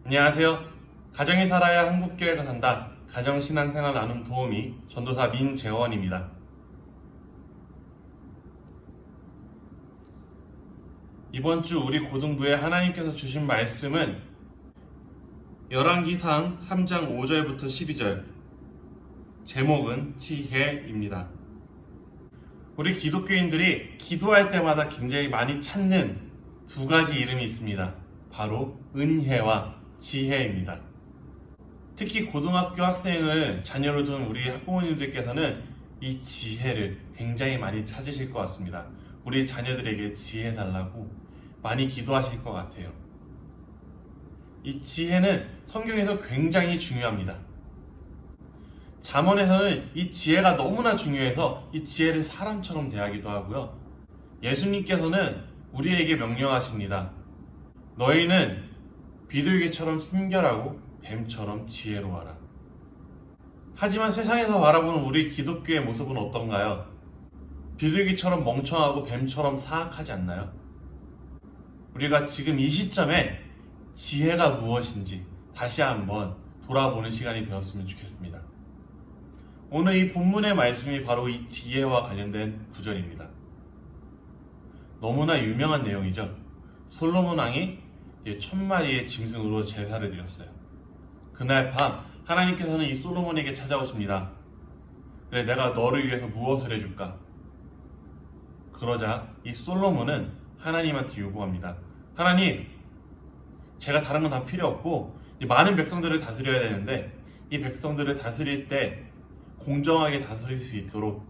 안녕하세요. 가정이 살아야 한국교회가 산다. 가정신앙생활 나눔 도우미 전도사 민재원입니다. 이번 주 우리 고등부에 하나님께서 주신 말씀은 열왕기상 3장 5절부터 12절, 제목은 지혜입니다. 우리 기독교인들이 기도할 때마다 굉장히 많이 찾는 두 가지 이름이 있습니다. 바로 은혜와 지혜입니다. 특히 고등학교 학생을 자녀로 둔 우리 학부모님들께서는 이 지혜를 굉장히 많이 찾으실 것 같습니다. 우리 자녀들에게 지혜 달라고 많이 기도하실 것 같아요. 이 지혜는 성경에서 굉장히 중요합니다. 잠언에서는 이 지혜가 너무나 중요해서 이 지혜를 사람처럼 대하기도 하고요. 예수님께서는 우리에게 명령하십니다. 너희는 비둘기처럼 순결하고 뱀처럼 지혜로워라. 하지만 세상에서 바라보는 우리 기독교의 모습은 어떤가요? 비둘기처럼 멍청하고 뱀처럼 사악하지 않나요? 우리가 지금 이 시점에 지혜가 무엇인지 다시 한번 돌아보는 시간이 되었으면 좋겠습니다. 오늘 이 본문의 말씀이 바로 이 지혜와 관련된 구절입니다. 너무나 유명한 내용이죠. 솔로몬 왕이 1000마리의 짐승으로 제사를 드렸어요. 그날 밤 하나님께서는 이 솔로몬에게 찾아오십니다. 그래, 내가 너를 위해서 무엇을 해줄까? 그러자 이 솔로몬은 하나님한테 요구합니다. 하나님, 제가 다른 건 다 필요 없고 많은 백성들을 다스려야 되는데 이 백성들을 다스릴 때 공정하게 다스릴 수 있도록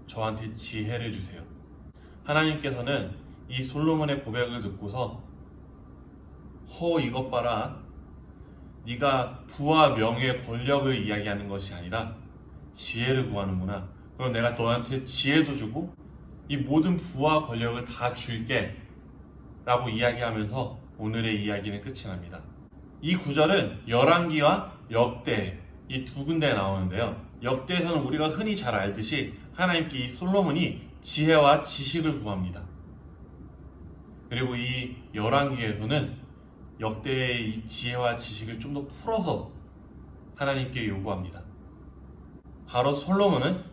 저한테 지혜를 주세요. 하나님께서는 이 솔로몬의 고백을 듣고서 이것 봐라. 네가 부와 명예, 권력을 이야기하는 것이 아니라 지혜를 구하는구나. 그럼 내가 너한테 지혜도 주고 이 모든 부와 권력을 다 줄게 라고 이야기하면서 오늘의 이야기는 끝이 납니다. 이 구절은 열왕기와 역대 이 두 군데에 나오는데요. 역대에서는 우리가 흔히 잘 알듯이 하나님께 이 솔로몬이 지혜와 지식을 구합니다. 그리고 이 열왕기에서는 역대의 이 지혜와 지식을 좀 더 풀어서 하나님께 요구합니다. 바로 솔로몬은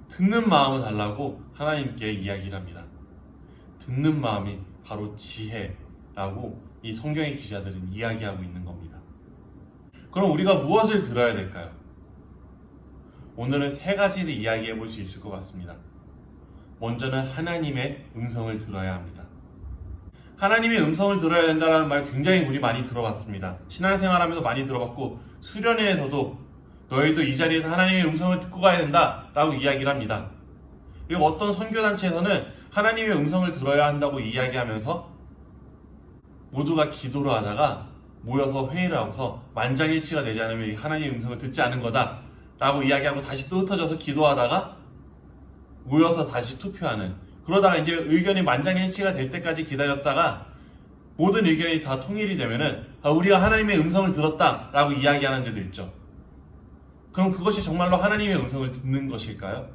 듣는 마음을 달라고 하나님께 이야기를 합니다. 듣는 마음이 바로 지혜라고 이 성경의 기자들은 이야기하고 있는 겁니다. 그럼 우리가 무엇을 들어야 될까요? 오늘은 세 가지를 이야기해 볼 수 있을 것 같습니다. 먼저는 하나님의 음성을 들어야 합니다. 하나님의 음성을 들어야 된다는 말 굉장히 우리 많이 들어봤습니다. 신앙생활하면서 많이 들어봤고 수련회에서도 너희도 이 자리에서 하나님의 음성을 듣고 가야 된다 라고 이야기를 합니다. 그리고 어떤 선교단체에서는 하나님의 음성을 들어야 한다고 이야기하면서 모두가 기도를 하다가 모여서 회의를 하고서 만장일치가 되지 않으면 하나님의 음성을 듣지 않은 거다 라고 이야기하고 다시 또 흩어져서 기도하다가 모여서 다시 투표하는, 그러다가 이제 의견이 만장일치가 될 때까지 기다렸다가 모든 의견이 다 통일이 되면은 우리가 하나님의 음성을 들었다 라고 이야기하는 데도 있죠. 그럼 그것이 정말로 하나님의 음성을 듣는 것일까요?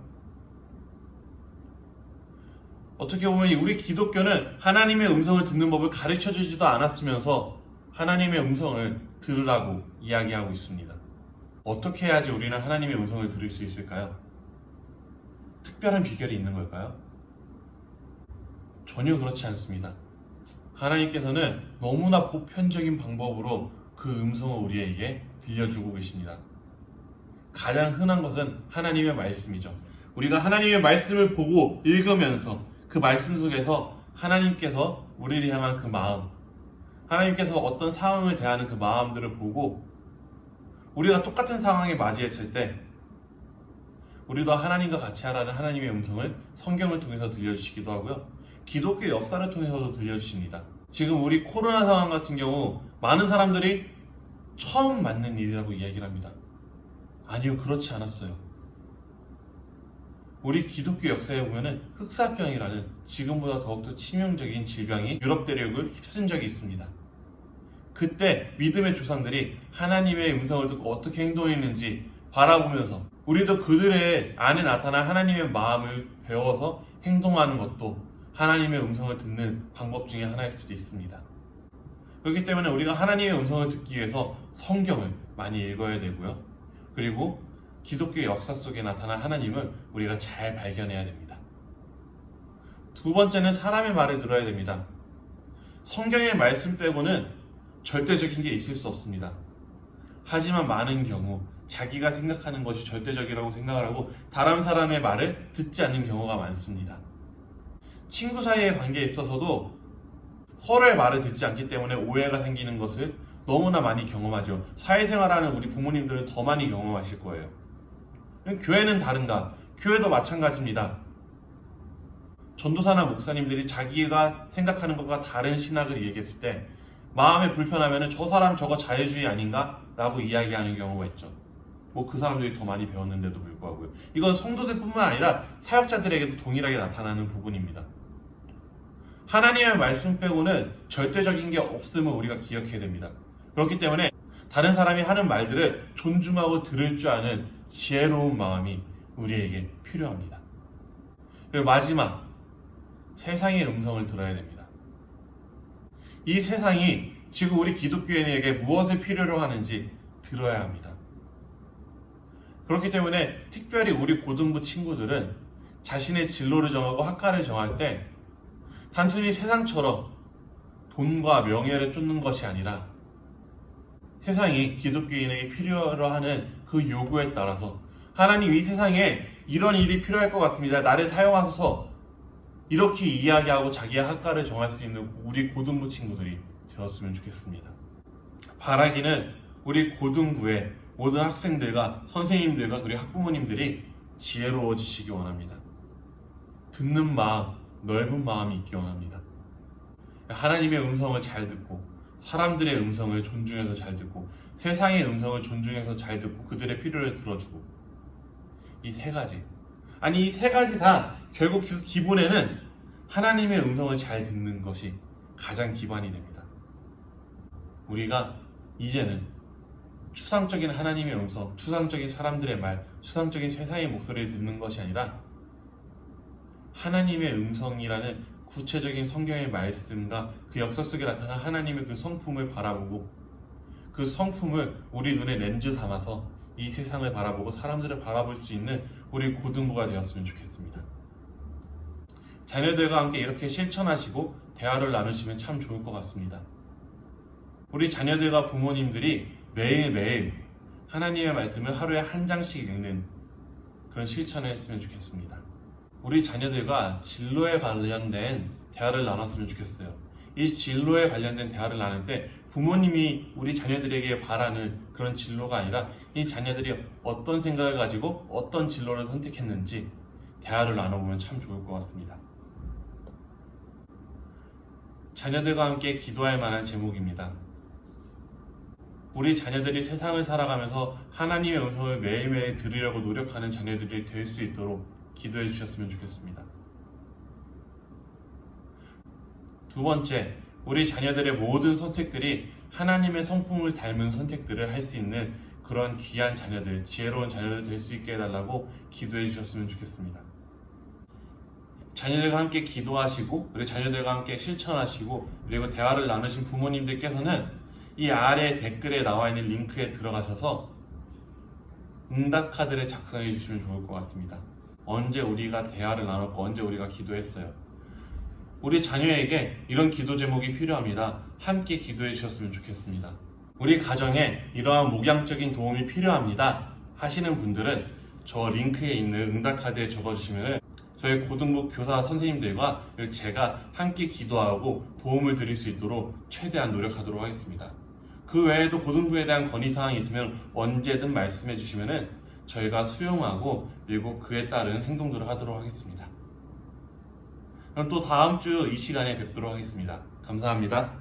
어떻게 보면 우리 기독교는 하나님의 음성을 듣는 법을 가르쳐 주지도 않았으면서 하나님의 음성을 들으라고 이야기하고 있습니다. 어떻게 해야지 우리는 하나님의 음성을 들을 수 있을까요? 특별한 비결이 있는 걸까요? 전혀 그렇지 않습니다. 하나님께서는 너무나 보편적인 방법으로 그 음성을 우리에게 들려주고 계십니다. 가장 흔한 것은 하나님의 말씀이죠. 우리가 하나님의 말씀을 보고 읽으면서 그 말씀 속에서 하나님께서 우리를 향한 그 마음, 하나님께서 어떤 상황을 대하는 그 마음들을 보고 우리가 똑같은 상황에 맞이했을 때 우리도 하나님과 같이 하라는 하나님의 음성을 성경을 통해서 들려주시기도 하고요. 기독교 역사를 통해서도 들려주십니다. 지금 우리 코로나 상황 같은 경우 많은 사람들이 처음 맞는 일이라고 이야기를 합니다. 아니요, 그렇지 않았어요. 우리 기독교 역사에 보면은 흑사병이라는 지금보다 더욱더 치명적인 질병이 유럽 대륙을 휩쓴 적이 있습니다. 그때 믿음의 조상들이 하나님의 음성을 듣고 어떻게 행동했는지 바라보면서 우리도 그들의 안에 나타난 하나님의 마음을 배워서 행동하는 것도 하나님의 음성을 듣는 방법 중에 하나일 수도 있습니다. 그렇기 때문에 우리가 하나님의 음성을 듣기 위해서 성경을 많이 읽어야 되고요. 그리고 기독교의 역사 속에 나타난 하나님을 우리가 잘 발견해야 됩니다. 두 번째는 사람의 말을 들어야 됩니다. 성경의 말씀 빼고는 절대적인 게 있을 수 없습니다. 하지만 많은 경우 자기가 생각하는 것이 절대적이라고 생각을 하고 다른 사람의 말을 듣지 않는 경우가 많습니다. 친구 사이의 관계에 있어서도 서로의 말을 듣지 않기 때문에 오해가 생기는 것을 너무나 많이 경험하죠. 사회생활하는 우리 부모님들은 더 많이 경험하실 거예요. 교회는 다른가? 교회도 마찬가지입니다. 전도사나 목사님들이 자기가 생각하는 것과 다른 신학을 얘기했을 때 마음에 불편하면 저 사람 저거 자유주의 아닌가? 라고 이야기하는 경우가 있죠. 그 사람들이 더 많이 배웠는데도 불구하고요. 이건 성도들뿐만 아니라 사역자들에게도 동일하게 나타나는 부분입니다. 하나님의 말씀 빼고는 절대적인 게 없음을 우리가 기억해야 됩니다. 그렇기 때문에 다른 사람이 하는 말들을 존중하고 들을 줄 아는 지혜로운 마음이 우리에게 필요합니다. 그리고 마지막, 세상의 음성을 들어야 됩니다. 이 세상이 지금 우리 기독교인에게 무엇을 필요로 하는지 들어야 합니다. 그렇기 때문에 특별히 우리 고등부 친구들은 자신의 진로를 정하고 학과를 정할 때 단순히 세상처럼 돈과 명예를 쫓는 것이 아니라 세상이 기독교인에게 필요로 하는 그 요구에 따라서 하나님 이 세상에 이런 일이 필요할 것 같습니다. 나를 사용하소서 이렇게 이야기하고 자기의 학과를 정할 수 있는 우리 고등부 친구들이 되었으면 좋겠습니다. 바라기는 우리 고등부의 모든 학생들과 선생님들과 그리고 학부모님들이 지혜로워지시기 원합니다. 듣는 마음, 넓은 마음이 있기 원합니다. 하나님의 음성을 잘 듣고 사람들의 음성을 존중해서 잘 듣고 세상의 음성을 존중해서 잘 듣고 그들의 필요를 들어주고 이 세 가지 이 세 가지 다 결국 그 기본에는 하나님의 음성을 잘 듣는 것이 가장 기반이 됩니다. 우리가 이제는 추상적인 하나님의 음성, 추상적인 사람들의 말, 추상적인 세상의 목소리를 듣는 것이 아니라 하나님의 음성이라는 구체적인 성경의 말씀과 그 역사 속에 나타난 하나님의 그 성품을 바라보고 그 성품을 우리 눈에 렌즈 삼아서 이 세상을 바라보고 사람들을 바라볼 수 있는 우리 고등부가 되었으면 좋겠습니다. 자녀들과 함께 이렇게 실천하시고 대화를 나누시면 참 좋을 것 같습니다. 우리 자녀들과 부모님들이 매일매일 하나님의 말씀을 하루에 한 장씩 읽는 그런 실천을 했으면 좋겠습니다. 우리 자녀들과 진로에 관련된 대화를 나눴으면 좋겠어요. 이 진로에 관련된 대화를 나눌 때 부모님이 우리 자녀들에게 바라는 그런 진로가 아니라 이 자녀들이 어떤 생각을 가지고 어떤 진로를 선택했는지 대화를 나눠보면 참 좋을 것 같습니다. 자녀들과 함께 기도할 만한 제목입니다. 우리 자녀들이 세상을 살아가면서 하나님의 음성을 매일매일 들으려고 노력하는 자녀들이 될 수 있도록 기도해 주셨으면 좋겠습니다. 두 번째, 우리 자녀들의 모든 선택들이 하나님의 성품을 닮은 선택들을 할 수 있는 그런 귀한 자녀들, 지혜로운 자녀들 될 수 있게 해달라고 기도해 주셨으면 좋겠습니다. 자녀들과 함께 기도하시고 그리고 자녀들과 함께 실천하시고 그리고 대화를 나누신 부모님들께서는 이 아래 댓글에 나와 있는 링크에 들어가셔서 응답카드를 작성해 주시면 좋을 것 같습니다. 언제 우리가 대화를 나눴고 언제 우리가 기도했어요. 우리 자녀에게 이런 기도 제목이 필요합니다. 함께 기도해 주셨으면 좋겠습니다. 우리 가정에 이러한 목양적인 도움이 필요합니다 하시는 분들은 저 링크에 있는 응답카드에 적어주시면 저희 고등부 교사 선생님들과 제가 함께 기도하고 도움을 드릴 수 있도록 최대한 노력하도록 하겠습니다. 그 외에도 고등부에 대한 건의사항이 있으면 언제든 말씀해 주시면 저희가 수용하고 그리고 그에 따른 행동들을 하도록 하겠습니다. 그럼 또 다음 주 이 시간에 뵙도록 하겠습니다. 감사합니다.